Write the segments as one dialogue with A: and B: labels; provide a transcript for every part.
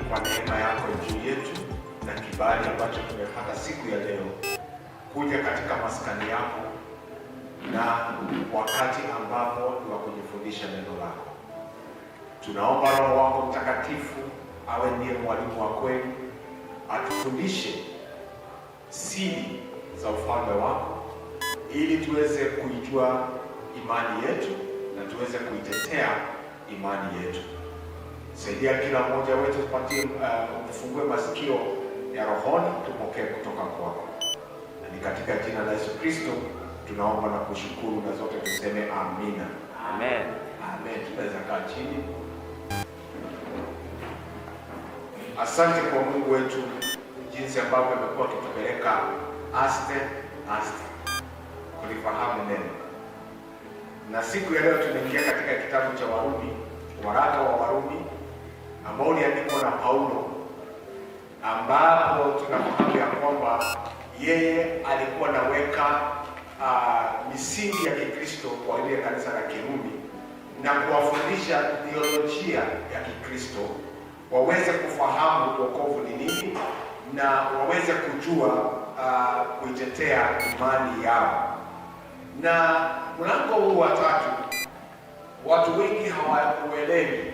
A: kwa neema yako juu yetu na kibali ambacho tumepata siku ya leo kuja katika maskani yako na wakati ambapo ni wa kujifundisha neno lako. Tunaomba Roho wako Mtakatifu awe ndiye mwalimu wa kweli, atufundishe siri za ufalme wako ili tuweze kuijua imani yetu na tuweze kuitetea imani yetu. Saidia kila mmoja wetu, tupatie ufungue masikio ya rohoni, tupokee kutoka kwako. Na ni katika jina la Yesu Kristo tunaomba na kushukuru, na zote tuseme amina.
B: Amen.
A: Amen. Tunaweza kaa chini. Asante kwa Mungu wetu jinsi ambavyo amekuwa akitupeleka aste kulifahamu neno. Na siku ya leo tumeingia katika kitabu cha Warumi, waraka wa Warumi ambao uliandikwa na Paulo, ambapo tunafahamu ya kwamba yeye alikuwa anaweka misingi ya Kikristo kwa ile kanisa la Kirumi na kuwafundisha theolojia ya Kikristo waweze kufahamu wokovu ni nini na waweze kujua kuitetea imani yao. Na mlango huu wa 3 watu wengi hawauelewi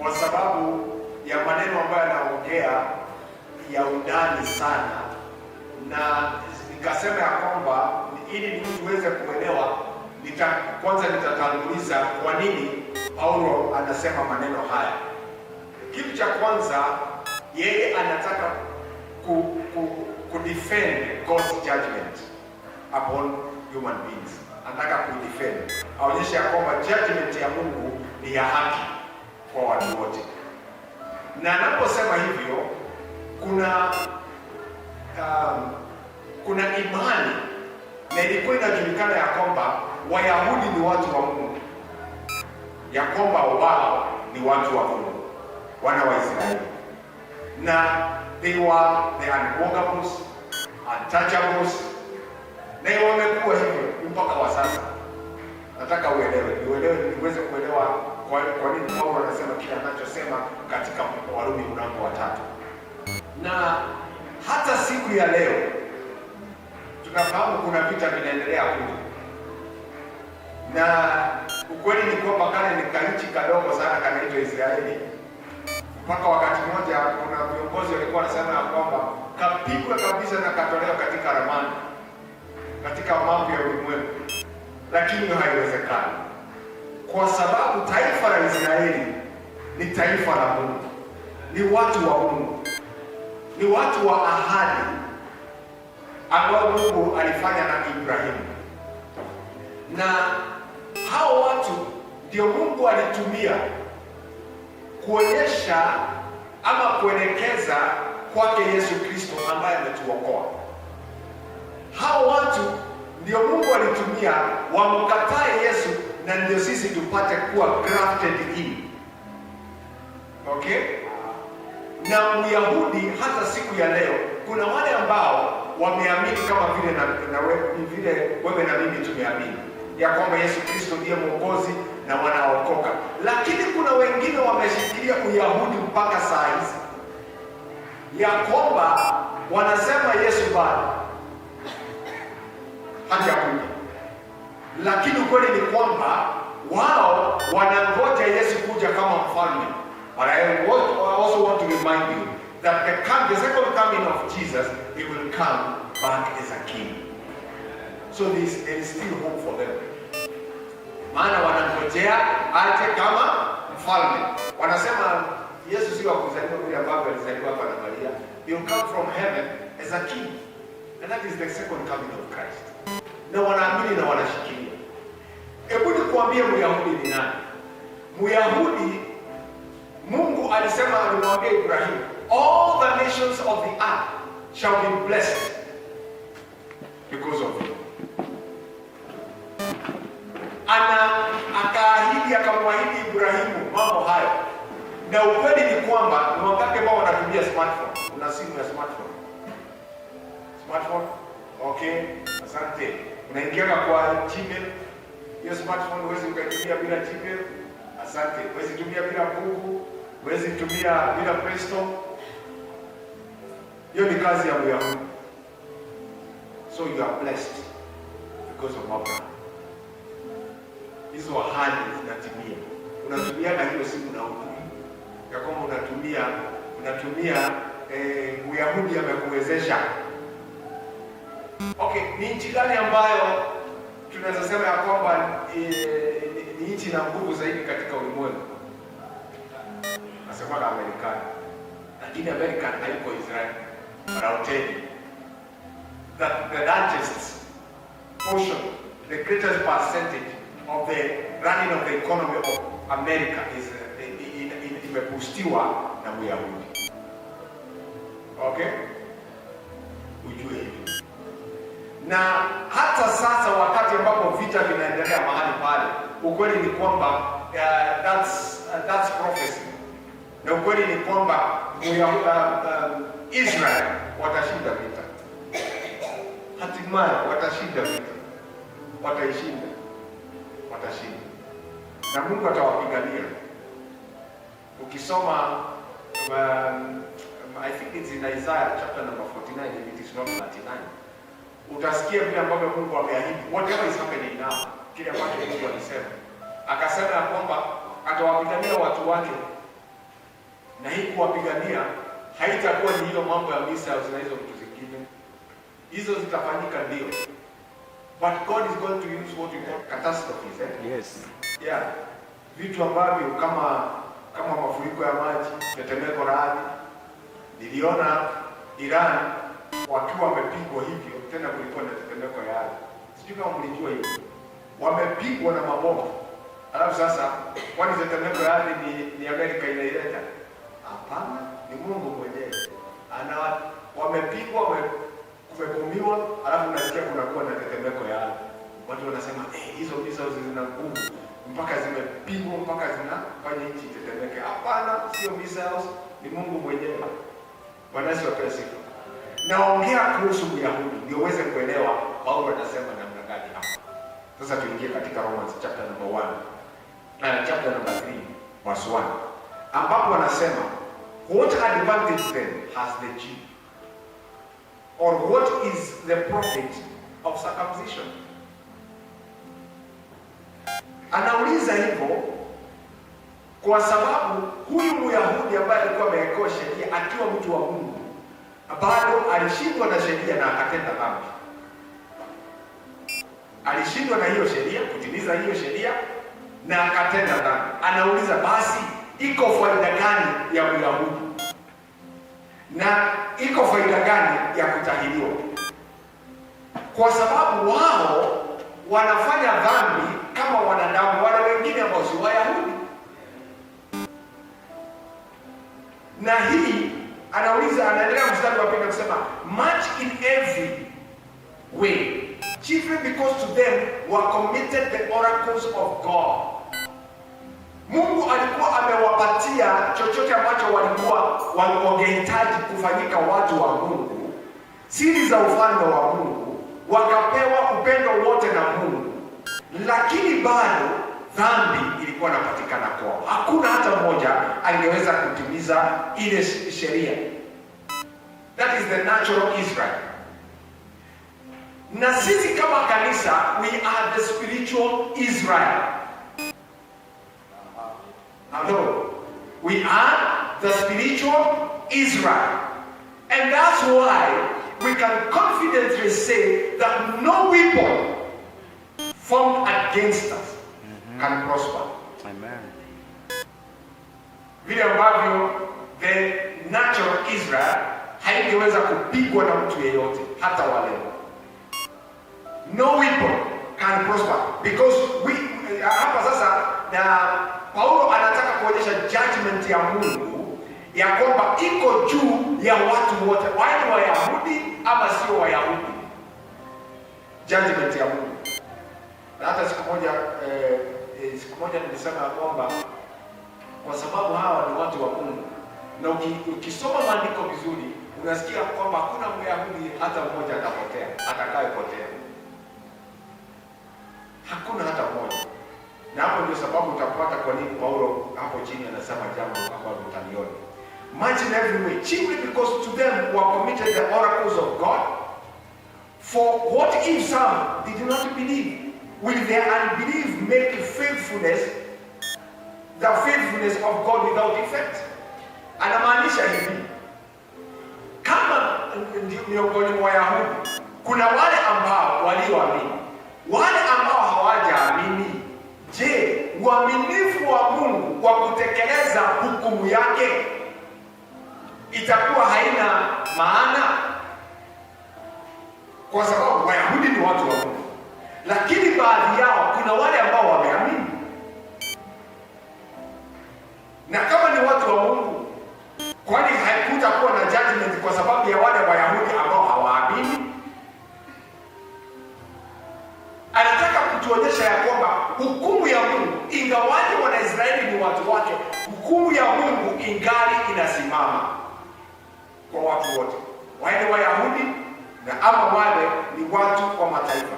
A: kwa sababu ya maneno ambayo yanaongea ya undani sana, na nikasema ya kwamba ili tuweze kuelewa kwanza nitatanguliza kwa nini Paulo anasema maneno haya. Kitu cha kwanza, yeye anataka defend God's judgment upon human beings. Anataka defend, aonyeshe ya kwamba judgment ya Mungu ni ya haki kwa watu wote. Na anaposema hivyo, kuna imani, na ilikuwa inajulikana ya kwamba Wayahudi ni watu wa Mungu, ya kwamba wao ni watu wa Mungu, wana wa Israeli, na they were the unwalkables, untouchables, na wamekuwa hivyo mpaka wa sasa. Nataka niweze kuelewa kwa nini Paulo anasema kile anachosema katika Warumi mlango wa 3. Na hata siku ya leo tunafahamu kuna vita vinaendelea kule, na ukweli ni kwamba kale ni kanchi kadogo sana kanaitwa Israeli. Mpaka wakati mmoja kuna viongozi walikuwa wanasema ya kwamba kapigwa kabisa na katolewa katika ramani, katika mambo ya ulimwengu, lakini haiwezekani, kwa sababu taifa la Israeli ni taifa la Mungu, ni watu wa Mungu, ni watu wa ahadi ambao Mungu alifanya na Ibrahimu, na hao watu ndio Mungu alitumia kuonyesha ama kuelekeza kwake Yesu Kristo ambaye ametuokoa. Hao watu ndio Mungu alitumia wamkatae Yesu, na ndio sisi tupate kuwa grafted in. Okay? Na Myahudi hata siku ya leo kuna wale ambao wameamini kama vile wewe na mimi tumeamini ya kwamba Yesu Kristo ndiye Mwokozi na wanaokoka, lakini kuna wengine wameshikilia Uyahudi mpaka saa hizi ya kwamba wanasema Yesu bado hajakuja, lakini ukweli ni kwamba wao wanangoja Yesu kuja kama mfalme. But I also want to remind you that the second coming of Jesus, he will come back as a king. So there is still hope for them. Maana wanangojea aje kama mfalme. Wanasema Yesu si wa kuzaliwa vile ambavyo alizaliwa hapa na Maria. He will come from heaven as a king. And that is the second coming of Christ. Na wanaamini na wanashikilia. Hebu nikuambie Myahudi ni nani? Myahudi, Mungu alisema, alimwambia Ibrahim, all the nations of the earth shall be blessed because of you. Akamwahidi Ibrahimu mambo hayo. Na ukweli ni kwamba ni wakati ambao wanatumia smartphone. Una simu ya smartphone? Smartphone? Okay, asante. Unaingia kwa Gmail. Hiyo smartphone huwezi ukaitumia bila Gmail. Asante. Huwezi tumia bila Google. huwezi tumia bila Kristo. Hiyo ni kazi ya Myahudi. So you are blessed because of Abraham. Hizo ahadi zinatimia. Unatumia na hiyo simu na ujui ya kwamba unatumia Myahudi amekuwezesha. Okay, ni nchi gani ambayo tunaweza sema ya kwamba ni nchi na nguvu zaidi katika ulimwengu? Nasema na Marekani. Lakini Amerika haiko Israeli. But I'll tell you that the largest portion, the greatest percentage of the running of the economy of America is imepustiwa na Myahudi. Okay? Ujue hivyo. Na hata sasa wakati ambapo vita vinaendelea mahali pale, ukweli ni kwamba that's prophecy. Na ukweli ni kwamba Israel watashinda vita. Hatimaye watashinda vita. Watashinda. Na Mungu atawapigania. Ukisoma I think it's in Isaiah chapter number 49, if it is not 39. Utasikia vile ambavyo Mungu ameahidi. Whatever is happening now, kile ambacho Mungu alisema. Akasema ya kwamba atawapigania watu wake. Na hii kuwapigania haitakuwa ni hiyo mambo ya missiles na hizo vitu zingine. Hizo zitafanyika ndio. But God is going to use what we call catastrophes.
B: Yes.
A: Yeah. Vitu ambavyo kama mafuriko ya maji, tetemeko la ardhi. Niliona Iran wakiwa wamepigwa hivyo, tena kulikuwa na tetemeko ya ardhi. Sijui kama mlijua hivyo. Wamepigwa na mabomu. Alafu sasa, kwani tetemeko ya ardhi ni Amerika inaileta? Hapana, ni Mungu mwenyewe. Wamepigwa, kumebomiwa, alafu unasikia kunakuwa na tetemeko ya ardhi. Watu wanasema, hizo missiles zina nguvu mpaka zimepigwa mpaka zinafanya nchi tetemeke. Hapana, sio missiles, ni Mungu mwenyewe. Bwana Yesu apewe sifa. Naongea kuhusu Myahudi ndio uweze kuelewa Paulo anasema namna gani hapa. Sasa tuingie katika Romans chapter number 1. Chapter number 3 verse 1. Ambapo anasema, what advantage then has the Jew? Or what is the profit of circumcision? Anauliza hivyo kwa sababu huyu Myahudi ambaye alikuwa amewekewa sheria akiwa mtu wa Mungu bado alishindwa na sheria na akatenda dhambi. Alishindwa na hiyo sheria, kutimiza hiyo sheria na akatenda dhambi. Anauliza basi iko faida gani ya Myahudi? Na iko faida gani ya kutahiriwa? Kwa sababu wao wanafanya dhambi kama wanadamu wale wengine ambao si Wayahudi. Na hii anauliza, anaendelea mstari wa pili kusema, much in every way, chiefly because to them were committed the oracles of God. Mungu alikuwa amewapatia chochote ambacho walikuwa wangehitaji kufanyika watu wa Mungu, siri za ufalme wa Mungu, wakapewa upendo wote na Mungu, lakini bado dhambi ilikuwa inapatikana kwao. Hakuna hata mmoja angeweza kutimiza ile sheria. That is the natural Israel. Na sisi kama kanisa, we are the spiritual Israel. Hello. We are the spiritual Israel. And that's why we can confidently say that no weapon formed against us can prosper.
B: Amen.
A: Vile ambavyo the natural Israel haingeweza kupigwa na mtu yeyote hata wale. No weapon can prosper because hapa sasa na Paulo anataka kuonyesha judgment ya Mungu ya kwamba iko juu ya watu wote, wawe Wayahudi ama sio Wayahudi. Judgment ya Mungu. Na hata siku moja nilisema kwamba kwa sababu hawa ni watu wa Mungu, na ukisoma maandiko vizuri unasikia kwamba hakuna Myahudi hata mmoja atapotea, atakayepotea. Hakuna hata mmoja. Na hapo ndio sababu utapata kwa nini Paulo hapo chini anasema jambo ambalo utaliona. Much in every way, chiefly because to them were committed the oracles of God. For what if some did not believe? Will their unbelief make the faithfulness of God without effect? Anamaanisha hivi, kama miongoni mwa Wayahudi kuna wale ambao walioamini, wale ambao hawajaamini, je, uaminifu wa Mungu kwa kutekeleza hukumu yake itakuwa haina maana? Kwa sababu Wayahudi ni watu wa Mungu, lakini baadhi yao kuna wale ambao wameamini. Na kama ni watu wa Mungu, kwani haikutakuwa na judgment kwa sababu ya wale Wayahudi ambao hawaamini? Anataka kutuonyesha ya kwamba hukumu ya Mungu, ingawaje Wanaisraeli ni watu wake, hukumu ya Mungu ingali inasimama kwa watu wote, wale Wayahudi na ama wale ni watu wa mataifa.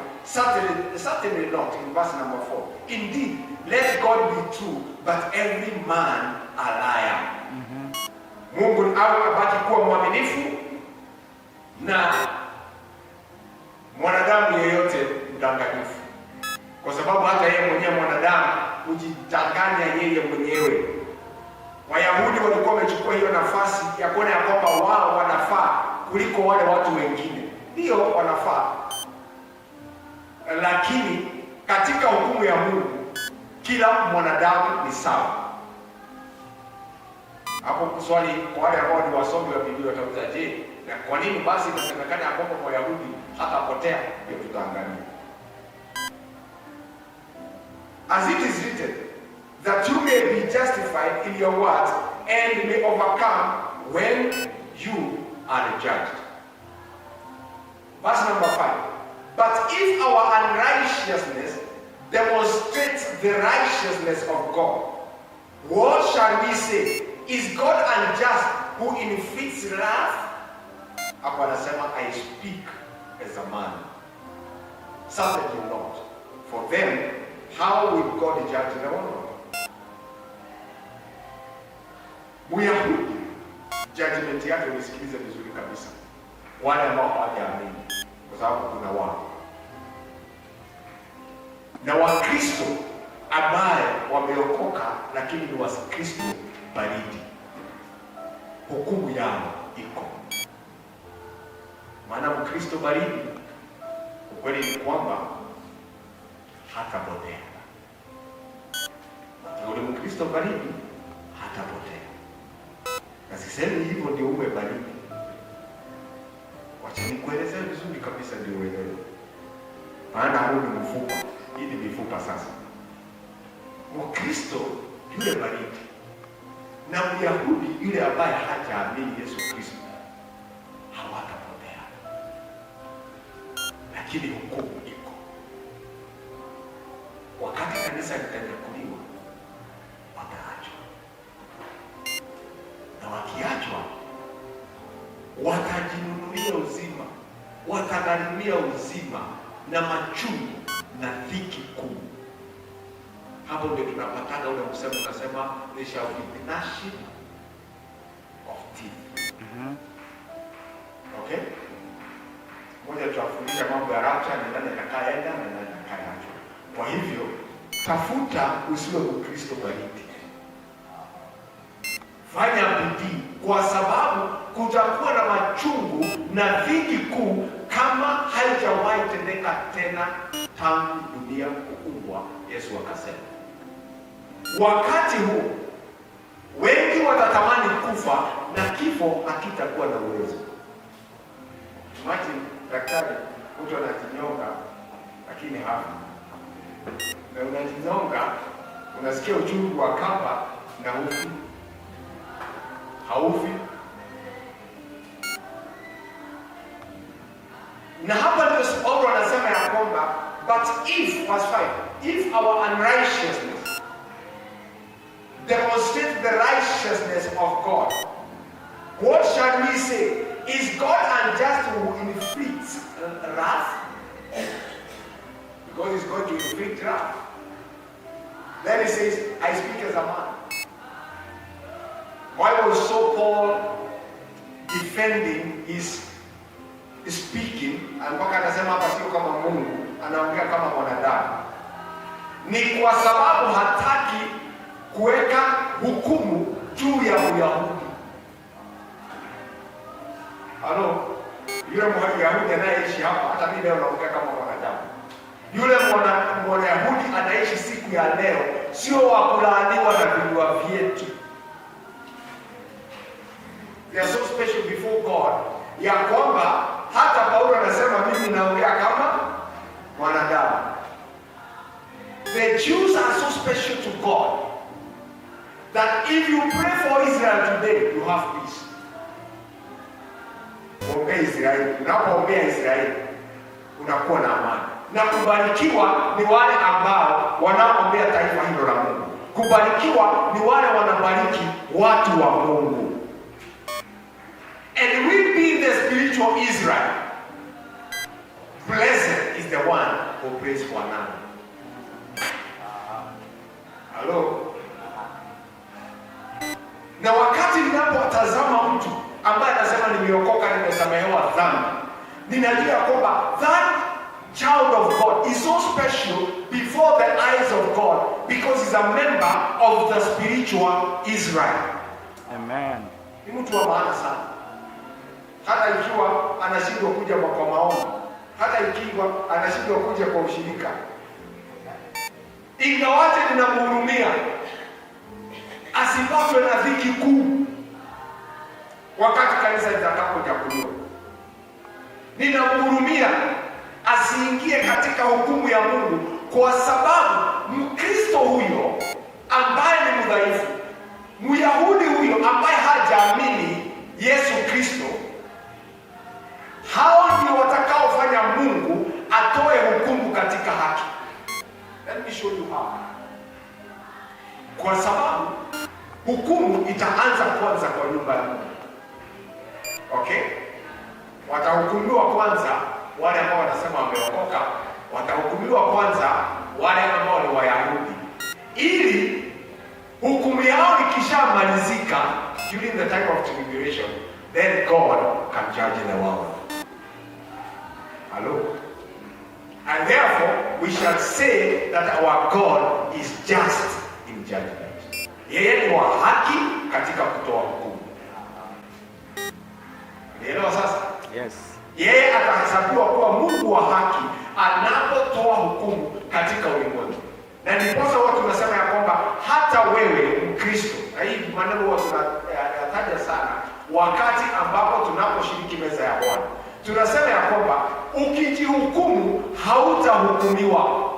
A: Certainly not in verse number 4. Indeed, let God be true, but every man a liar. Mungu abaki kuwa mwaminifu na mwanadamu yeyote mdanganyifu, kwa sababu hata yeye mwenyewe mwanadamu hujidanganya yeye mwenyewe. Wayahudi walikuwa wamechukua hiyo nafasi ya kuona ya kwamba wao wanafaa kuliko wale watu wengine. Ndio wanafaa, lakini katika hukumu ya Mungu kila mwanadamu ni sawa. Hapo swali kwa wale ambao ni wasomi wa Biblia watauliza, je, na kwa nini basi inasemekana kwamba Wayahudi hatapotea? Ndio tutaangalia. As it is written, that you may be justified in your words and may overcome when you are judged. Verse number 5. But if our unrighteousness demonstrates the righteousness of God, what shall we say? Is God unjust who inflicts wrath? Hapo anasema, I speak as a man. Certainly not. For them, how will God judge the world? Myahudi, judgment yake ulisikiliza vizuri kabisa, wale ambao hawajaamini, kwa sababu kuna wao na Wakristo ambaye wameokoka lakini ni Wakristo baridi. Hukumu yao iko. Maana Mkristo baridi, ukweli ni kwamba hatapotea. Yule Mkristo baridi hatapotea. Na sisemi hivyo ndio uwe baridi. Wacha nikuelezee vizuri kabisa ndio uelewe. Maana huu ni mfupa. Hii ni mifupa sasa. Mkristo yule baridi na Myahudi yule ambaye hajaamini Yesu Kristo hawatapotea. Lakini hukumu iko. Wakati kanisa litanyakuliwa, wataachwa. Na wakiachwa, watajinunulia uzima, watagharimia uzima na machungu na dhiki kuu. Hapo ndio tunapataga ule msemo unasema, they shall be gnashing of teeth. Okay? Moja tutafundisha mambo ya rapture, ni nani atakayeenda na nani atakayeachwa. Kwa hivyo, tafuta usiwe Mkristo baridi. Fanya bidii, kwa sababu kutakuwa na machungu na dhiki kuu kama haijawahi tendeka tena tangu dunia kuumbwa. Yesu akasema, wakati huu wengi watatamani kufa na kifo hakitakuwa na uwezo. Imagine daktari, mtu anajinyonga lakini hafi. Na unajinyonga, unasikia uchungu wa kamba na hufi. Haufi. Na hapa ndio Paulo anasema ya kwamba, but if, verse 5, if our unrighteousness demonstrates the righteousness of God, what shall we say? Is God unjust who inflicts wrath? Because he's going to inflict wrath. Then he says, I speak as a man. Why was so Paul defending his speaking? Mpaka anasema hapa sio kama Mungu, anaongea kama mwanadamu. Ni kwa sababu hataki kuweka hukumu juu ya Uyahudi. Halo, yule Myahudi anayeishi hapa, hata mimi leo naongea kama mwanadamu. Yule Myahudi anaishi siku ya leo, sio wa kulaaniwa na vinywa vyetu. They are so special before God, ya kwamba hata Paulo anasema mimi naongea kama mwanadamu. The Jews are so special to God that if you pray for Israel today, you have peace. Ombea Israeli, unapoombea Israeli unakuwa na amani. Na kubarikiwa ni wale ambao wanaombea taifa hilo la Mungu. Kubarikiwa ni wale wanabariki watu wa Mungu. And we being the spiritual Israel, blessed is the one who prays for another. Hello? Na wakati ninapotazama mtu ambaye anasema nimeokoka, nimesamehewa dhambi, ninajua kwamba that child of God is so special before the eyes of God because he's a member of the spiritual Israel.
B: Amen.
A: Ni mtu wa maana sana. Hata ikiwa anashindwa kuja kwa maombi, hata ikiwa anashindwa kuja kwa ushirika, ingawaje ninamhurumia asipatwe na dhiki kuu wakati kanisa litakapochaguliwa. Ninamhurumia asiingie katika hukumu ya Mungu, kwa sababu Mkristo huyo ambaye ni mdhaifu, Myahudi huyo ambaye hajaamini Yesu Kristo, hao ndio watakaofanya Mungu atoe hukumu katika haki. Let me show you how. Kwa sababu hukumu itaanza kwanza kwa nyumba ya Mungu. Okay? Watahukumiwa kwanza wale ambao wanasema wameokoka, watahukumiwa kwanza wale ambao ni Wayahudi. Ili hukumu yao ikishamalizika during the time of tribulation, then God can judge the world. Hello? And therefore, we shall say that our God is just in judgment. Yeye ni wa haki katika kutoa hukumu. Nielewa sasa?
B: Yes.
A: Yeye atahesabiwa kuwa Mungu wa haki anapotoa hukumu katika ulimwengu. Na ndiposa watu tunasema ya kwamba hata wewe Mkristo, na hii maneno huwa tunayataja sana wakati ambapo tunaposhiriki meza ya Bwana. Tunasema ya kwamba ukijihukumu hautahukumiwa.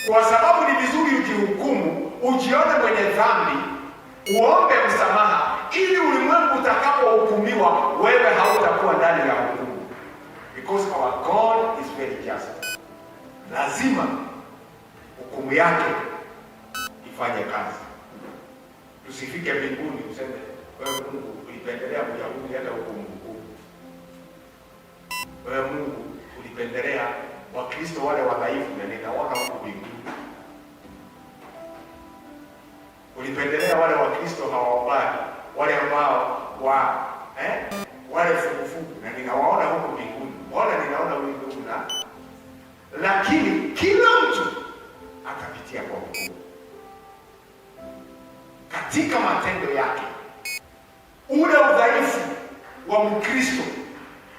A: Kwa sababu ni vizuri ujihukumu, ujione mwenye dhambi, uombe msamaha, ili ulimwengu utakapohukumiwa wewe hautakuwa ndani ya hukumu. Because our God is very just. Lazima hukumu yake ifanye kazi. Tusifike mbinguni useme wewe Mungu ulipendelea Myahudi hata hukumu. Wewe Mungu ulipendelea Wakristo wale wadhaifu na ninaona huko mbinguni. Ulipendelea wale Wakristo hawaombaji, wale ambao wale fugufugu na ninawaona huko mbinguni. Mbona ninaona ulimwengu na lakini kila mtu akapitia kwa hukumu katika matendo yake. Ule udhaifu wa Mkristo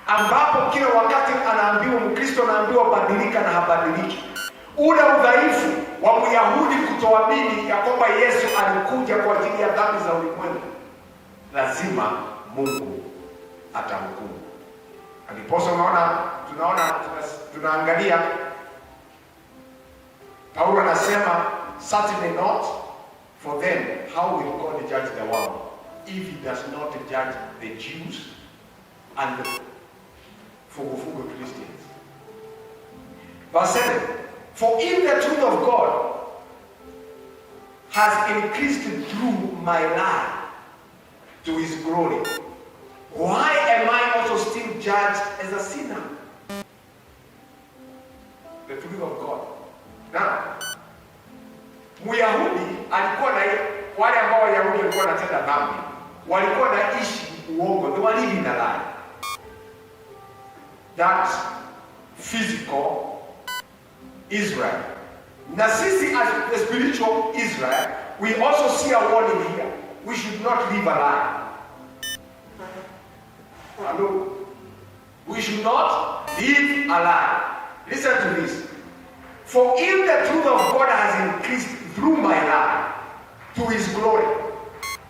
A: ambapo kila wakati anaambiwa Mkristo anaambiwa badilika na habadiliki. Ule udhaifu wa Myahudi kutoamini ya kwamba Yesu alikuja kwa ajili ya dhambi za ulimwengu, lazima Mungu atahukumu. Aliposa tunaangalia Paulo anasema certainly not, for then how will God judge the world if he does not judge the Jews and the fugufugu Christians. Verse 7, for if the truth of God has increased through my life to his glory, why am I also still judged as a sinner? The truth of God Na Myahudi alikuwa na wale ambao Wayahudi walikuwa wanatenda dhambi, walikuwa naishi uongo, they were living a lie. That physical Israel. Na sisi as the spiritual Israel, we also see a warning here. We should not live a lie. Hello? We should not live a lie. Listen to this. For if the truth of God has increased through my life to his glory.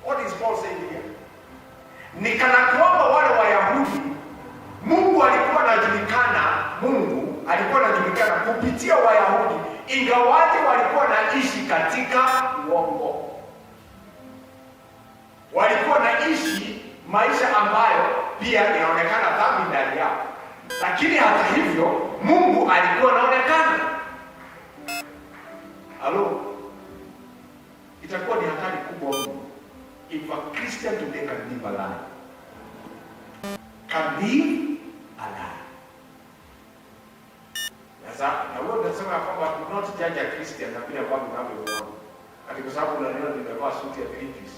A: What is Paul saying here? Ni kana kwamba wale Wayahudi, Mungu alikuwa anajulikana kupitia Wayahudi, ingawaje walikuwa naishi katika uongo. Walikuwa naishi maisha ambayo pia inaonekana dhambi ndani yao. Lakini hata hivyo Mungu alikuwa anaonekana. Hello? Itakuwa ni hatari kubwa mno if a Christian today can live a lie. Can live a lie. Sasa na wewe unasema kwamba do not judge a Christian na vile ambavyo unavyoona. Hadi kwa sababu unaniona nimevaa suti ya Philippines.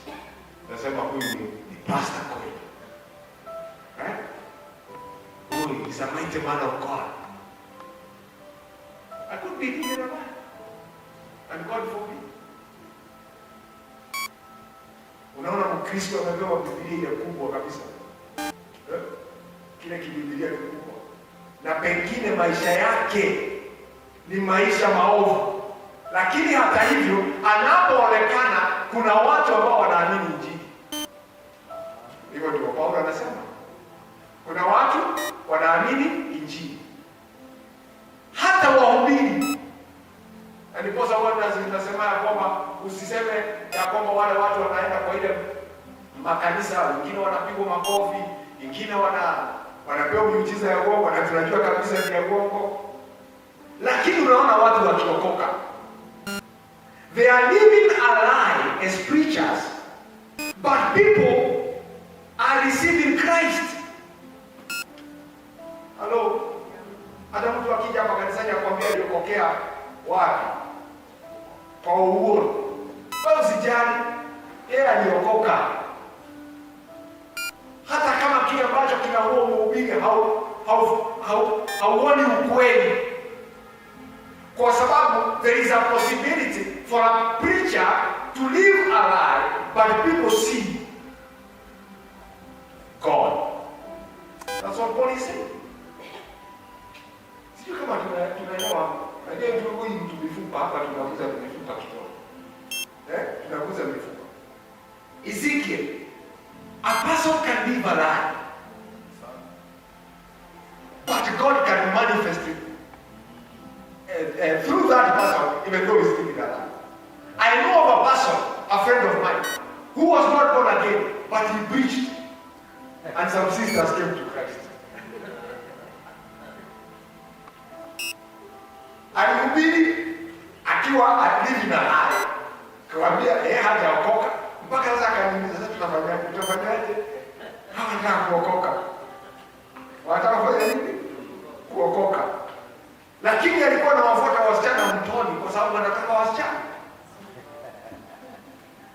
A: Nasema huyu ni pastor kweli. Huyu is a mighty man of God. I could be living a lie. And God forbid. Unaona Mkristo amepewa Biblia kubwa kabisa. Kile Biblia kubwa. Na pengine maisha yake ni maisha maovu. Lakini hata hivyo anapoonekana kuna watu ambao wanaamini Injili. Hivyo ndio Paulo anasema. Kuna watu wanaamini Injili. Hata wahubiri. Na ndiposa tunasema ya kwamba usiseme ya kwamba wale watu wanaenda kwa ile makanisa, wengine wanapigwa makofi, wengine wanapewa miujiza ya uongo na tunajua kabisa ni ya uongo. Lakini unaona watu wakiokoka. They are living a lie as preachers, but people are receiving Christ. Hello? Hata mtu akija hapa kanisani akwambia aliyokokea wapi? Kwa uhuru. Wewe usijali, yeye aliokoka. Hata kama kile ambacho kina huo mhubiri hauoni ukweli. Kwa sababu there is a possibility for a preacher to live a lie, but people see God. That's what Paul is saying. Sio kama tunaelewa. Najua ndio huyu mtu mifupa hapa tunakuza mifupa kidogo. Tunakuza mifupa. Ezekiel, a person can live a lie. But God can manifest it through that person, even though he's living a lie. I know of a person, a friend of mine, who was not born again, but he preached, and some sisters came to Christ. Alihubiri akiwa living a lie. Kawaambia hajaokoka. Mpaka sasa akaniuliza, sasa tutafanyaje? Hawataka kuokoka. Wanataka kufanya nini? Kuokoka. Lakini alikuwa anawafuata wasichana mtoni kwa sababu anataka wasichana.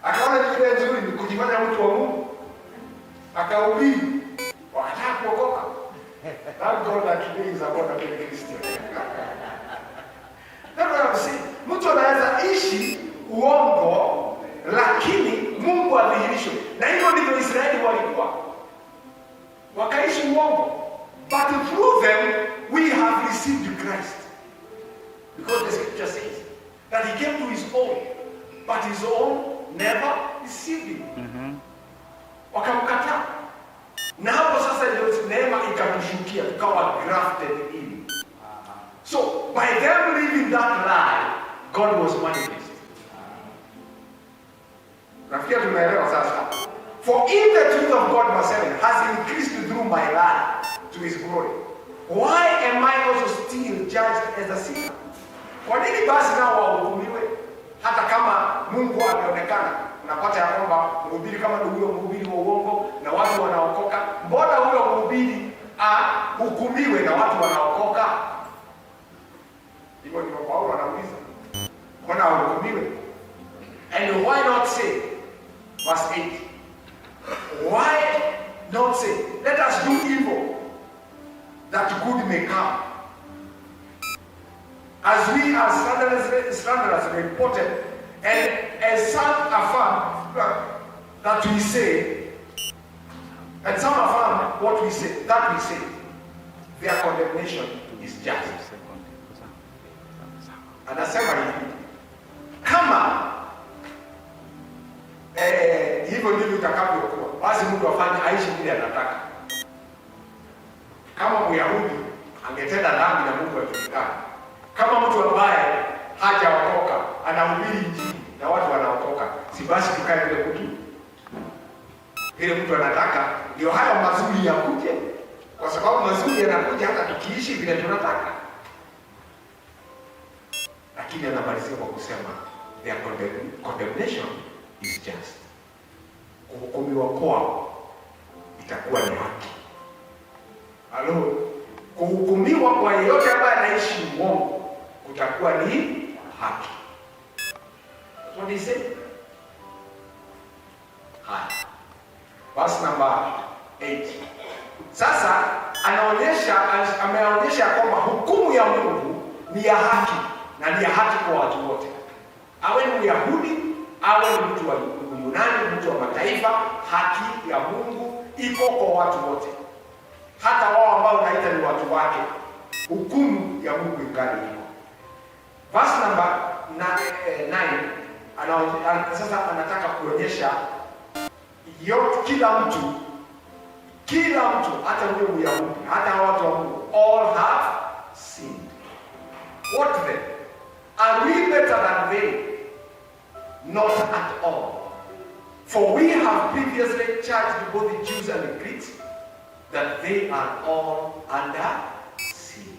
A: Akaona ni ile nzuri ni kujifanya mtu wa Mungu. Akahubiri. Wanataka kuokoka. Thank God that today is about a Christian. Mtu anaweza ishi uongo lakini Mungu adhihirishwe. Na hivyo ndivyo Israeli walikuwa. Wakaishi uongo. But through them we have received Christ. Because the scripture says that he came to his own, but his own never received him. Wakamkataa. Na hapo sasa ndio neema ikatushukia, tukawa grafted in. So by them living that lie, God was manifest. Nafikiri tumeelewa sasa. For if the truth of God has increased through my lie to his glory, why am I also still judged as a sinner? Kwa nini basi nao wahukumiwe hata kama Mungu ameonekana? Unapata ya kwamba mhubiri kama huyo mhubiri wa uongo na watu wanaokoka, mbona huyo mhubiri hukumiwe na watu wanaokoka? Hivyo ndio Paulo anauliza. ahukumiwe. And why not say, verse 8, why not say, let us do evil, that good may come? As we as slanderers reported, and as some affirm that we say, and some affirm what we say, that we say, their condemnation is just. Anasema hivi, kama hivyo ndivyo itakavyokuwa, basi mtu afanye aishi vile anataka. Kama Myahudi angetenda dhambi na Mungu ajulikane, kama mtu ambaye hajaokoka anahubiri injili na watu wanaokoka, si basi tukae vile mtu anataka? Ndio hayo mazuri yakuje, kwa sababu mazuri yanakuja hata tukiishi vile tunataka. Lakini anamalizia kwa kusema their condemnation is just. Kuhukumiwa kwao itakuwa ni haki. Halo, kuhukumiwa kwa yeyote ambaye anaishi uongo kutakuwa ni haki. What is it? Haya. Verse number 8. Sasa ameonyesha kwamba hukumu ya Mungu ni ya haki, na ni ya haki kwa watu wote. Awe ni Myahudi, awe ni mtu wa Yunani, mtu wa mataifa, haki ya Mungu iko kwa watu wote. Hata wao ambao naita ni watu wake, hukumu ya Mungu ingali iko. Verse number 9, sasa anataka kuonyesha yote, kila mtu, hata huyo Myahudi, hata watu wa Mungu, all have sinned. What then? Are we better than they? Not at all. For we have previously charged both the Jews and the Greeks that they are all under sin.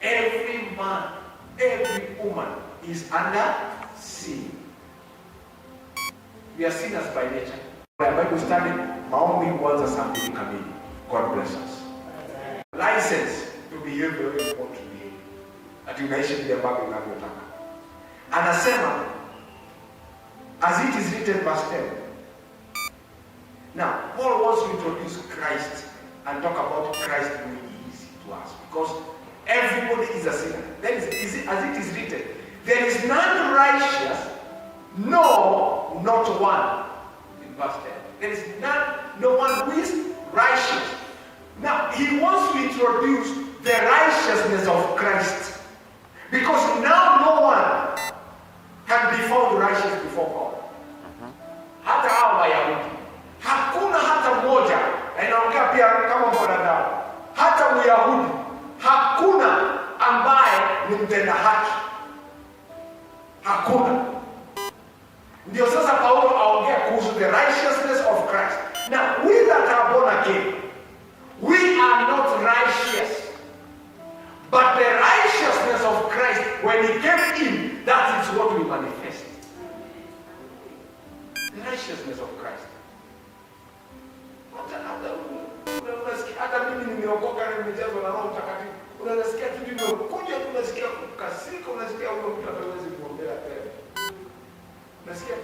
A: Every man, every woman is under sin. We are sinners by nature. Bible study, maombi huanza saa 2 kamili. God bless us. License to behave the way you want to behave. Ati unaishi vile ambavyo unavyotaka. Anasema, as it is written, verse 10. Now, Paul wants to introduce Christ and talk about Christ who he is to us, because everybody is a sinner. Then as it is written, there is none righteous, no, not one. In verse 10, there is no one who is righteous. Now, he wants to introduce the righteousness of Christ, because now no one can be found righteous before God. Hata hao Wayahudi, hakuna hata mmoja, na inaongea pia kama mwanadamu, hata Myahudi, hakuna ambaye ni mtenda haki. Hakuna. Ndio sasa Paulo aongea kuhusu the righteousness of Christ. Now, we that are born again, we are not righteous, but the righteousness of Christ, when he came in, that is what we manifest. The righteousness of Christ. Hata mimi nimeokoka na nimejazwa na Roho Mtakatifu. Unasikia tu nimekuja, unasikia kukasirika, unasikia huyo mtu hawezi kuombea tena. Unasikia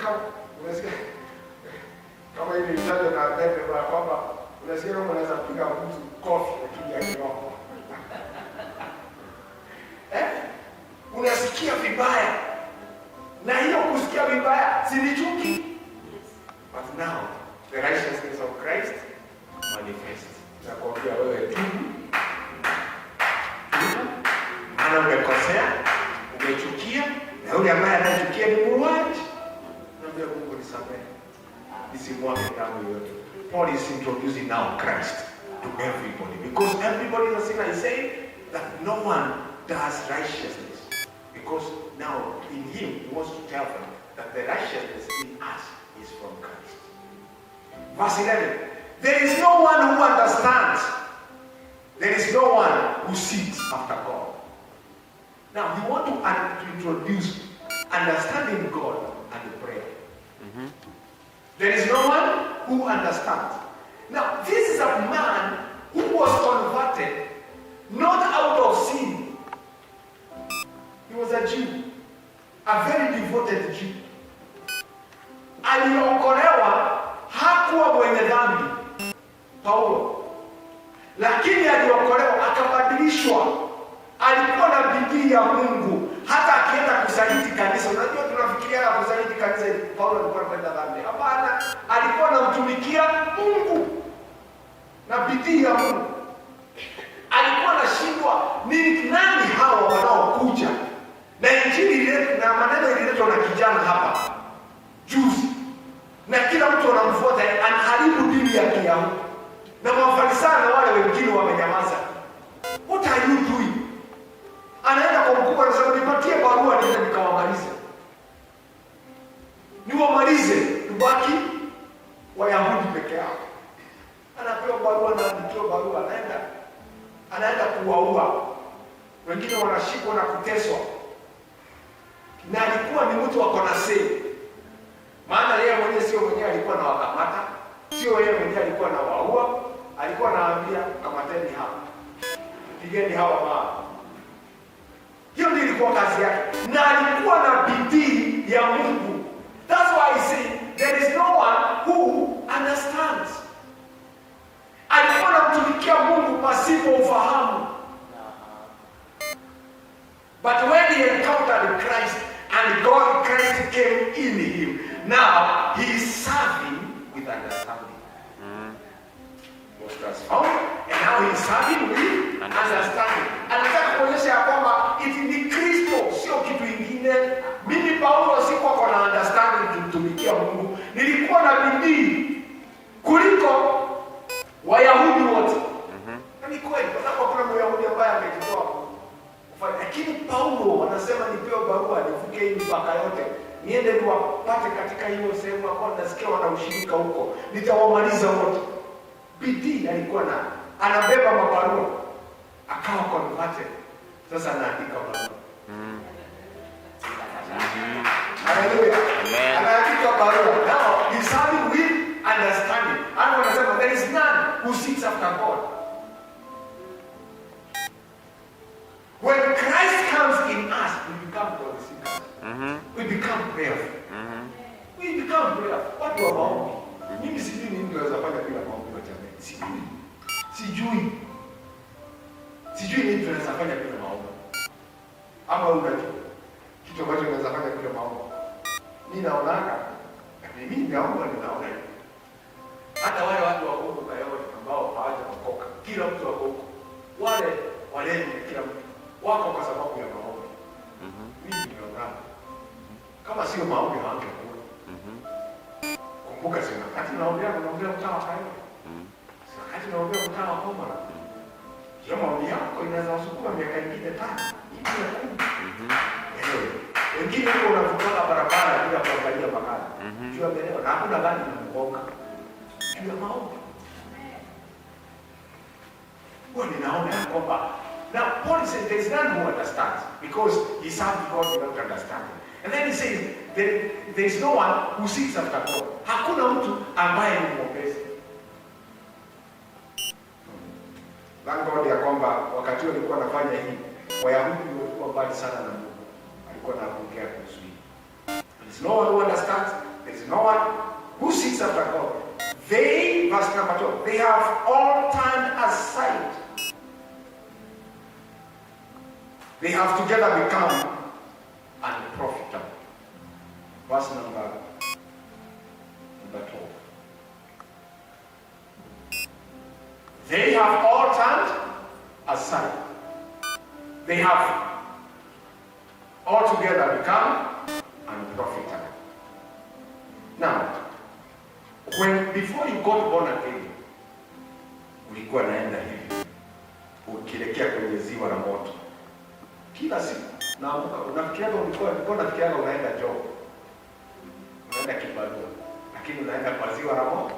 A: kama ile itaje na pepe kwa kwamba unasikia kama unaweza piga mtu kofi akija kiroho. Unasikia vibaya. Na hiyo kusikia vibaya si ni chuki. But now the righteousness of Christ manifests. Nakwambia wewe tu, maana umekosea, umechukia, na yule ambaye anachukia ni muuaji. Naambia Mungu nisamehe, nisimwage damu yote. Paul is introducing now Christ to everybody, because everybody is a sinner. He's saying that no one does righteousness, because now in him he wants to tell them that the righteousness in us is from Christ. Verse 11. There is no one who understands. There is no one who seeks after God. Now, you want to introduce understanding God and the prayer. There is no one who understands. Now, this is a man who was converted not out of sin. He was a Jew. a very devoted Jew. Aliokolewa, hakuwa mwenye dhambi Paulo, lakini aliokolewa akabadilishwa. Alikuwa na bidii ya Mungu, hata akienda kusaliti kanisa. Unajua tunafikiria kusaliti kanisa Paulo alikuwa anapenda dhambi. Hapana, alikuwa anamtumikia Mungu na bidii ya Mungu. Alikuwa anashindwa ni nani hawa wanaokuja na injili ile na maneno ililetwa na kijana hapa juzi, na kila mtu anamfuata, anaharibu dini ya Kiyahudi, na Mafarisayo na wale wengine wamenyamaza. What are you doing? Anaenda kwa mkubwa anasema, nipatie barua niende nikawamalize, niwamalize, tubaki Wayahudi peke yao. Anapewa barua na andikiwa barua, anaenda kuwaua. Wengine wanashikwa na kuteswa, na alikuwa ni mtu wako na sei, maana yeye mwenyewe sio mwenyewe alikuwa na wakamata, sio yeye mwenyewe alikuwa na waua. Alikuwa anawaambia, kamateni hapa, pigeni hawa mama. Hiyo ndio ilikuwa kazi yake, na alikuwa na bidii ya Mungu. That's why I say there is no one who understands. Alikuwa anamtumikia Mungu pasipo ufahamu. But when he encountered Christ and Christ came in him, now he is serving with understanding. Was transformed, and now he is serving with understanding. Anataka kuonyesha ya kwamba iti ni Kristo, sio kitu kingine. Mimi Paulo sikuwa kwa understanding kumtumikia Mungu, nilikuwa na bidii kuliko Wayahudi wote. Ni kweli, kwa sababu kuna Myahudi ambaye amejitoa kufanya. Lakini Paulo anasema nipewe barua nivuke hii mpaka yote, niende niwapate katika hiyo sehemu ambayo nasikia wana ushirika huko, nitawamaliza wote. Bidii alikuwa na, anabeba mabarua, akawa converted. Sasa anaandika barua. Hallelujah. Anaandika barua. Now he's serving with understanding. And wanasema there is none who seeks after God. When Christ comes in us, we become God seekers. We become prayerful. We become prayerful. What do about me? Mimi sijui nini tunaweza fanya bila maombi wa jamii. Sijui nini tunaweza fanya bila maombi. Ama unajua kitu ambacho tunaweza fanya bila maombi. Mimi naonaga, mimi ninaomba. Hata wale watu wa Mungu ambao hawajaokoka, kila mtu wako huko. Wale kila mtu wako kwa sababu ya maombi. Mimi ninaona kama sio maombi hawangekuwa. Kumbuka sina wakati naombea mtaa wa Kayo. Wakati naombea mtaa wa Komara. Hiyo maombi yako inaweza kusukuma miaka mingine 5, ingine 10. Wengine huko unavuka barabara bila kuangalia magari. Jua mbele na hakuna gari inaongoka. Jua maombi. Well, ninaona kwamba now Paul says there is none who understands, because he served God without understanding. And then he says there is no one who seeks after God. Hakuna mtu ambaye ni mwombezi. Lango ya kwamba wakati walikuwa wanafanya hii, Wayahudi walikuwa mbali sana na Mungu. Alikuwa anaongea kuhusu hii. There is no one who understands. There is no one who seeks after God. They, verse number 12, they have all turned aside. They have together become unprofitable. Verse number 12. They have all turned aside. They have altogether become unprofitable. Now, before you got born again, ulikuwa naenda hivi, ukielekea kwenye ziwa la moto. Kila siku naamka, unafikiria ulikuwa unafikiria unaenda job, unaenda kibarua, lakini unaenda kwa ziwa la moto.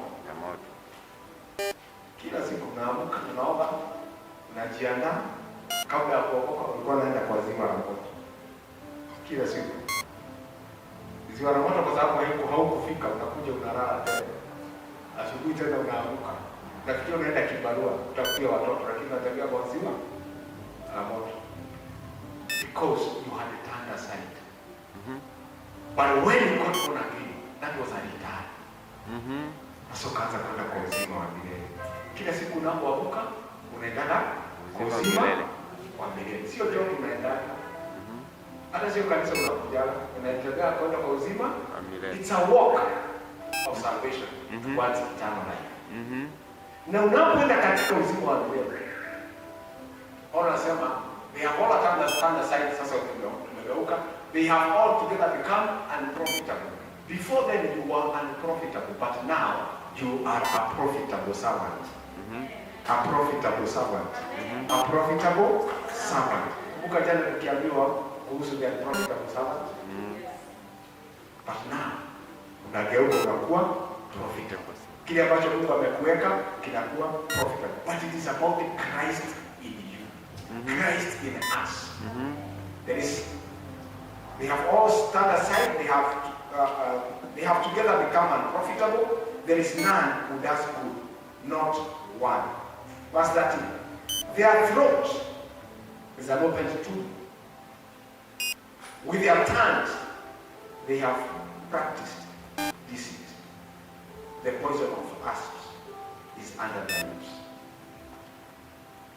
A: Kila siku naamka, tunaomba, unajiandaa. Kabla ya kuokoka ulikuwa unaenda kwa ziwa la moto. Kila siku ziwa la moto, kwa sababu haukufika, unakuja unalala tena. Asubuhi tena unaamka, unafikiria unaenda kibarua, utafutia watoto, lakini unatembea kwa ziwa la moto. Because you had turned aside. But when you got born again, that was a return. Sasa kaanza kwenda kwa uzima wa milele. Kila siku unapoamka unaenda kwa uzima wa milele. Sio tu unaenda. Hata sio kanisa unakuja, unaendelea kwenda kwa uzima wa milele. It's a walk of salvation towards eternal life. Na unapoenda katika uzima wa milele, wanasema they have all stand aside, sasa tumegeuka, they have all together become unprofitable. Before then you were unprofitable, but now you are a profitable servant. A profitable servant. A profitable servant. Kumbuka jana tukiambiwa kuhusu the unprofitable servant. But now unageuka unakuwa profitable. Kile ambacho Mungu amekuweka kinakuwa profitable. But it is about Christ in you. Christ in us. They have all stand aside. They have together become unprofitable. There is none who does good, not one. Verse 13. Their throat is an open tomb. With their tongues, they have practiced deceit. The poison of asps is under their lips.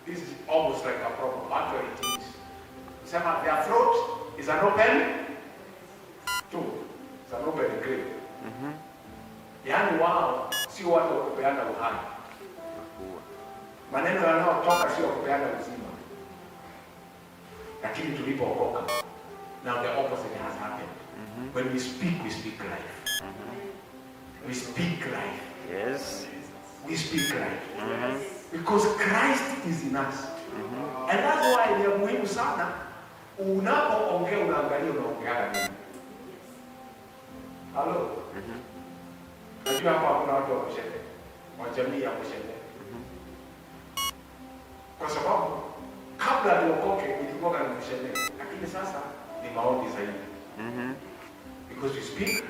A: This is almost like a problem. Actually, it is. Their throat is an open tomb. It's an open grave. Yaani wao sio watu wa kupeana uhai. Maneno yanayotoka sio kupeana uzima. Lakini tulipookoka, now the opposite has happened. When we speak life. We speak life.
B: Yes.
A: We speak life. Because Christ is in us. And that's why ni muhimu sana unapoongea unaangalia unaongea nini. Hello. Najua hapa kuna watu wa Mshele. Wa jamii ya Mshele. Kwa sababu kabla tuokoke ilikuwa kama Mshele, lakini sasa ni maombi zaidi. Because we speak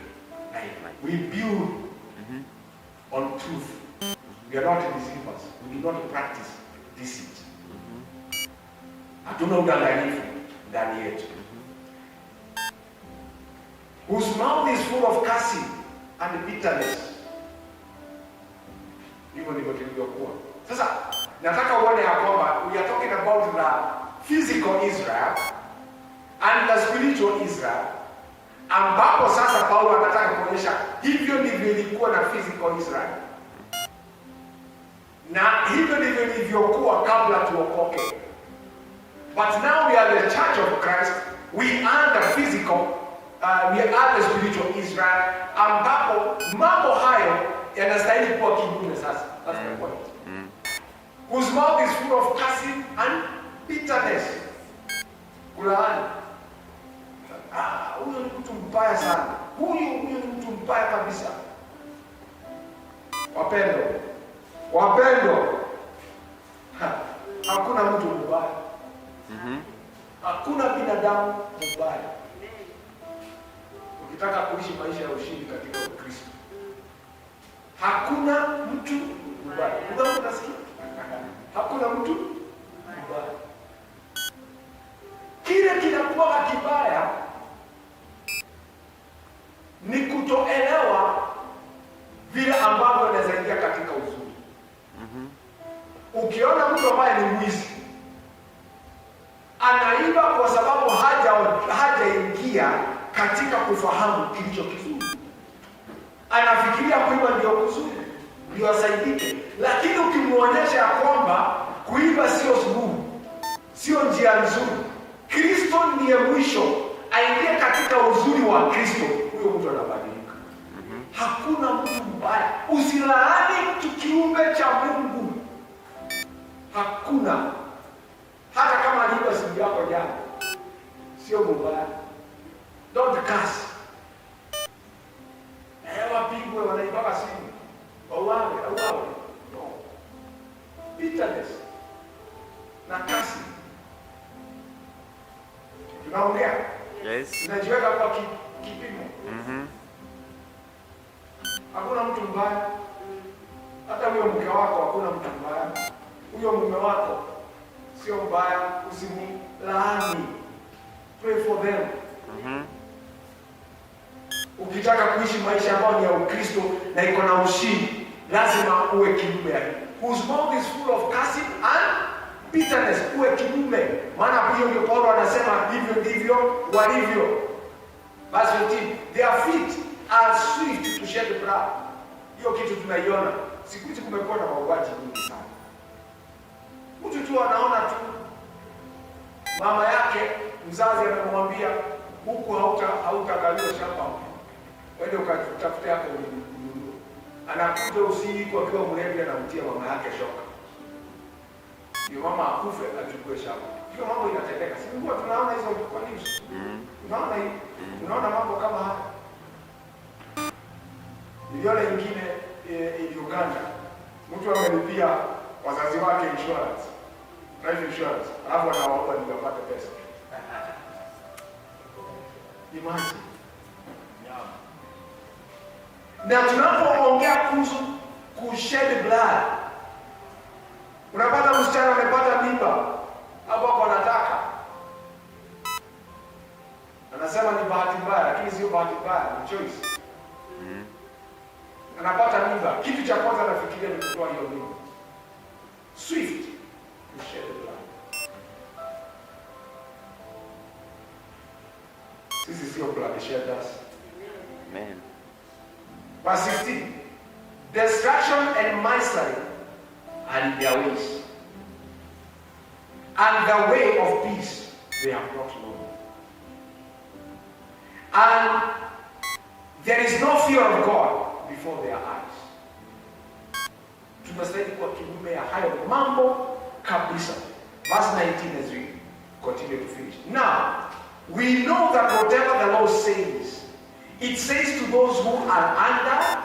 A: life. We build on truth. We are not deceivers. We do not practice deceit. Hatuna udanganyifu ndani yetu. Whose mouth is full of cursing and bitterness. Hivyo ndivyo tulivyokuwa. Sasa nataka uone ya kwamba we are talking about the physical Israel and the spiritual Israel, ambapo sasa Paulo anataka kuonyesha hivyo ndivyo ilikuwa na physical Israel. Na hivyo ndivyo ilivyokuwa kabla tuokoke. But now we are the church of Christ. We are the physical, we are the spiritual Israel, ambapo mambo hayo yanastahili kuwa kinyume sasa. That's the point. Whose mouth is full of cursing and bitterness. Kulaani. Huyo ni mtu mbaya sana. Huyo ni mtu mbaya kabisa. Wapendo. Hakuna mtu mbaya. Hakuna binadamu mbaya. Ukitaka kuishi maisha ya ushindi katika Ukristo, hakuna mtu mbaya. Unasikia? Hakuna mtu mbaya. Kile kinakuwa kibaya ni kutoelewa vile ambavyo inasaidia katika uzuri. Ukiona mtu ambaye ni mwizi anaiba kwa sababu hajaingia katika kufahamu kilicho kizuri. Anafikiria kuiba ndio kuzuri, ndio asaidike. Lakini ukimuonyesha kwamba kuiba sio suluhu, sio njia nzuri, Kristo ndiye mwisho, aingie katika uzuri wa Kristo, huyo mtu anabadilika. Hakuna mtu mbaya. Usilaani mtu kiumbe cha Mungu. Hakuna. Hata kama aliiba simu yako jana, sio mbaya. Don't curse. Wapigwe wanaiba simu. Wauawe. No. Bitterness na kasi. Tunaongea?
B: Yes.
A: Tunajiweka kwa kipimo. Hakuna mtu mbaya. Hata huyo mke wako hakuna mtu mbaya. Huyo mume wako sio mbaya, usimlaani. Pray for them. Ukitaka kuishi maisha ambayo ni ya Ukristo na iko na ushindi, lazima uwe kinyume yake. Whose mouth is full of gossip and bitterness, uwe kinyume. Maana hiyo ndio Paulo anasema hivyo ndivyo walivyo. Verse 15, their feet are swift to shed blood. Hiyo kitu tunaiona. Siku hizi kumekuwa na mauaji mingi sana. Mtu tu anaona tu mama yake mzazi amemwambia huku hautakaliwa shamba. Wewe ukatafuta hapo ulinunua. Anakuja usiku akiwa mlevi anamtia mama yake shoka. Ndio mama akufe achukue shamba. Hiyo mambo inatendeka. Si ndio tunaona hizo kwa news. Unaona hii? Unaona mambo kama haya. Niliona nyingine Uganda. Mtu amelipia wazazi wake insurance. Life insurance. Alafu anawaomba ndio apate pesa. Imagine. Na tunapoongea kuhusu kushed blood, unapata msichana amepata mimba hapo kwa anataka, anasema ni bahati mbaya, lakini sio bahati mbaya, ni choice. Anapata mimba, kitu cha kwanza anafikiria ni kutoa hiyo mimba. Swift kushed blood. Sisi sio blood shedders. Amen. Verse 16, destruction and misery and their ways, and the way of peace they have not known. And there is no fear of God before their eyes. Tunastahili kuwa kinyume ya hayo mambo kabisa. Verse 19 as we continue to finish. Now, we know that whatever the law says, it says to those who are under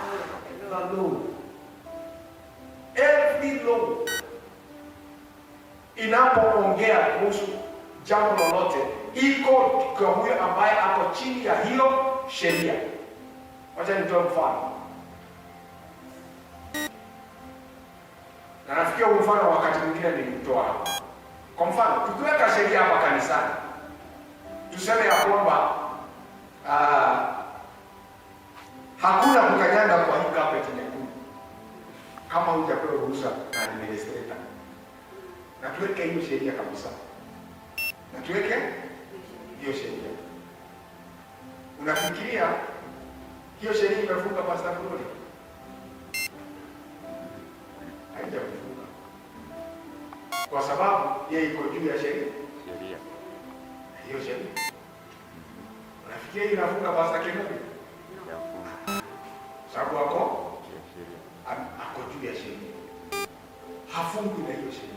A: the law. Every law inapoongea kuhusu jambo lolote iko kwa huyo ambaye ako chini ya hiyo sheria. Wacha nitoe mfano. Na nafikia mfano wakati mwingine nilimtoa hapa. Kwa mfano, tukiweka sheria hapa kanisani, tuseme ya kwamba hakuna kukanyaga kwa hii carpet nyekundu kama hujapewa ruhusa na administrator. Na tuweke hiyo sheria kabisa. Na tuweke hiyo sheria. Unafikiria hiyo sheria imefunga Pastor Glory? Haijafunga. Kwa sababu yeye iko juu ya sheria. Hiyo sheria. Unafikiria inafunga Pastor Glory? Sababu ako juu ya sheria. Hafungwi na hiyo sheria.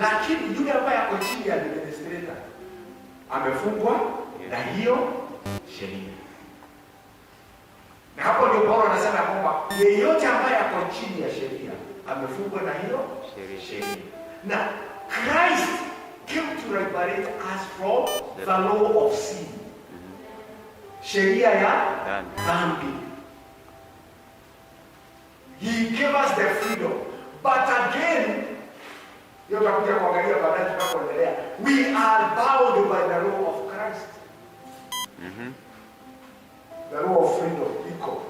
A: Lakini yule ambaye ako chini ya administrator amefungwa na hiyo sheria. Na hapo ndio Paulo anasema kwamba yeyote ambaye ako chini ya sheria amefungwa na hiyo sheria. Na Christ came to liberate us from the law of sin. Sheria ya dhambi. He gave us the freedom. But again, hiyo tutakuja kuangalia baadaye tunapoendelea. We are bound by the law of Christ. The law of freedom iko.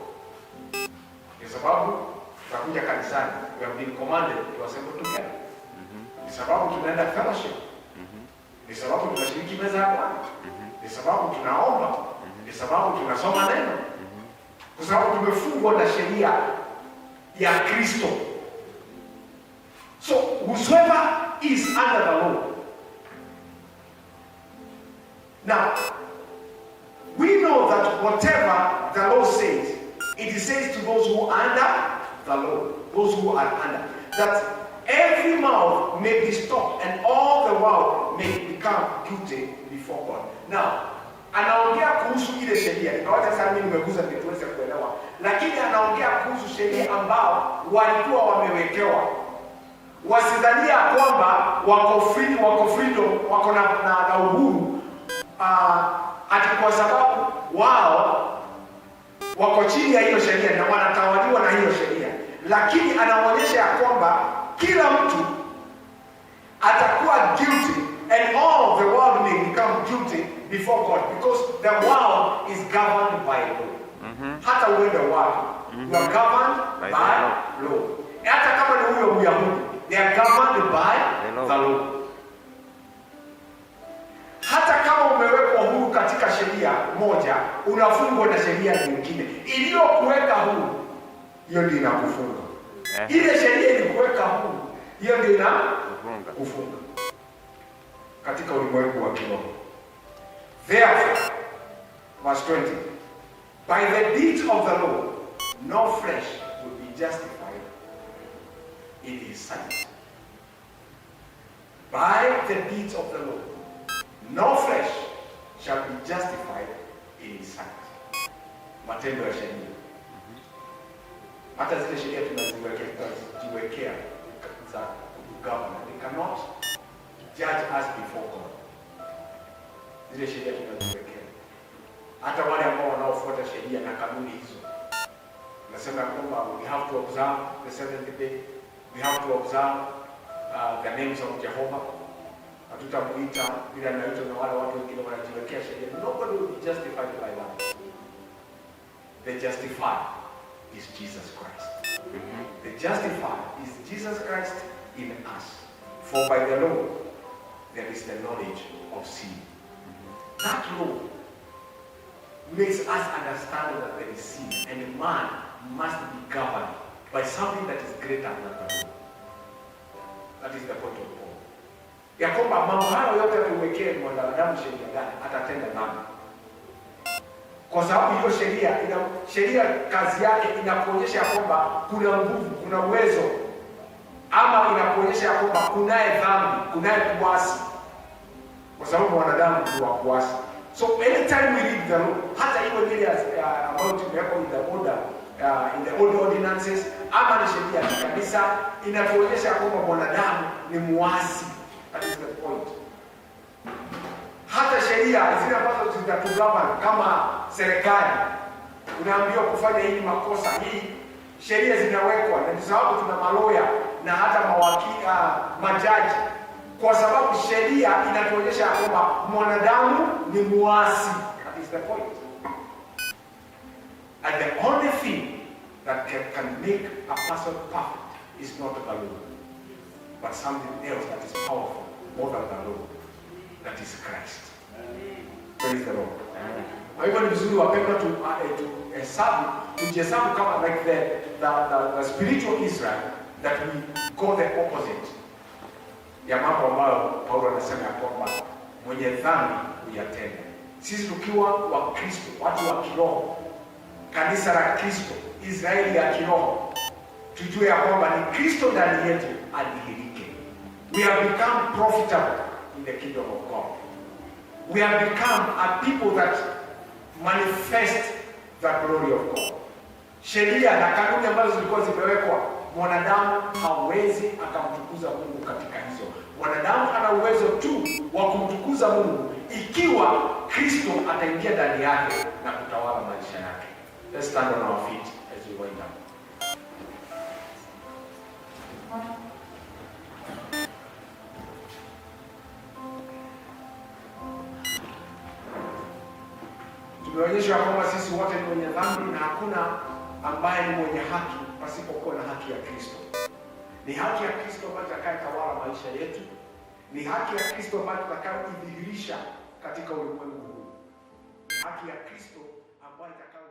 A: Kwa sababu tutakuja kanisani, we have been commanded to assemble together. Ni sababu tunaenda fellowship. Ni sababu tunashiriki meza ya Bwana. Ni sababu tunaomba. Ni sababu tunasoma neno. Kwa sababu tumefungwa na sheria ya Kristo. So whosoever is under the law. Now, we know that whatever the law says, it says to those who are under the law, those who are under, that every mouth may be stopped and all the world may become guilty before God. Now, anaongea kuhusu ile sheria. Ingawaje sasa mimi nimeguza ndio tuweze kuelewa. Lakini anaongea kuhusu sheria ambao walikuwa wamewekewa. Wasidhania kwamba wako freedom, wako na uhuru ati kwa sababu wao wako chini ya hiyo sheria na wanatawaliwa na hiyo sheria. Lakini anaonyesha ya kwamba kila mtu atakuwa guilty and all the world may become guilty before God because the world is governed by law. Hata uende wapi, you are governed by law. Hata kama ni huyo Myahudi, they are governed by the law. Hata kama umewekwa huru katika sheria moja, unafungwa na sheria nyingine iliyokuweka huru, hiyo ndio inakufunga. Ile sheria ilikuweka huru, hiyo ndio inakufunga katika ulimwengu wa kiroho. Therefore, verse 20, by the deeds of the law, no flesh will be justified in his sight. By the deeds of the law, no flesh shall be justified in his sight. Matendo ya sheria. Hata zile sheria tunaziwekea za government, they cannot judge us before God. Zile sheria tunaziwekea. Hata wale ambao wanaofuata sheria na kanuni hizo, nasema kwamba we have to observe the seventh day, we have to observe the names of Jehovah. Hatutamuita bila anaitwa na wale watu wengine wanajiwekea sheria. Nobody will be justified by that. The justified is Jesus Christ. The justified is Jesus Christ in us. For by the law there is the knowledge of sin. That law makes us understand that there is sin, and man must be governed by something that is greater than the law. That is the point of Paul. Ya kwamba mambo hayo yote tuwekee mwanadamu sheria gani atatenda dhambi. Kwa sababu hiyo sheria kazi yake inakuonyesha kwamba kuna nguvu, kuna uwezo, ama inakuonyesha kwamba kunaye dhambi, kunaye kuasi. Kwa sababu mwanadamu ni wa kuasi. So anytime we read the law, hata hiyo ile ambayo tumeweka in the old ordinances, ama ni sheria ya kanisa, inatuonyesha kwamba mwanadamu ni muasi. That is the point. Hata sheria zile ambazo zitatugavana kama serikali, unaambiwa kufanya hili makosa, hii sheria zinawekwa, na sababu tuna maloya na hata mawakili, majaji, kwa sababu sheria inatuonyesha kwamba mwanadamu ni muasi. That is the point. And the only thing that can make a person perfect is not the law, but something else that is powerful more than the law. That is Christ. Praise the Lord. Kwa hivyo ni vizuri wapendwa tujihesabu kama like the spiritual Israel, that we go the opposite ya mambo ambayo Paulo anasema ya kwamba mwenye dhambi huyatenda. Sisi tukiwa wa Kristo, watu wa kiroho, kanisa la Kristo, Israeli ya kiroho, tujue ya kwamba ni Kristo ndani yetu adhihirike. We have become profitable in the kingdom of God. We have become a people that manifest the glory of God. Sheria na kanuni ambazo zilikuwa zimewekwa, mwanadamu hawezi akamtukuza Mungu katika hizo. Mwanadamu ana uwezo tu wa kumtukuza Mungu ikiwa Kristo ataingia ndani yake na kutawala maisha yake. Let's stand on our feet as we wind up. Tumeonyeshwa kwamba sisi wote ni wenye dhambi na hakuna ambaye ni mwenye haki pasipokuwa na haki ya Kristo. Ni haki ya Kristo ambayo itakayotawala maisha yetu. Ni haki ya Kristo ambayo tutakayoidhihirisha katika ulimwengu huu. Ni haki ya Kristo ambayo itakayo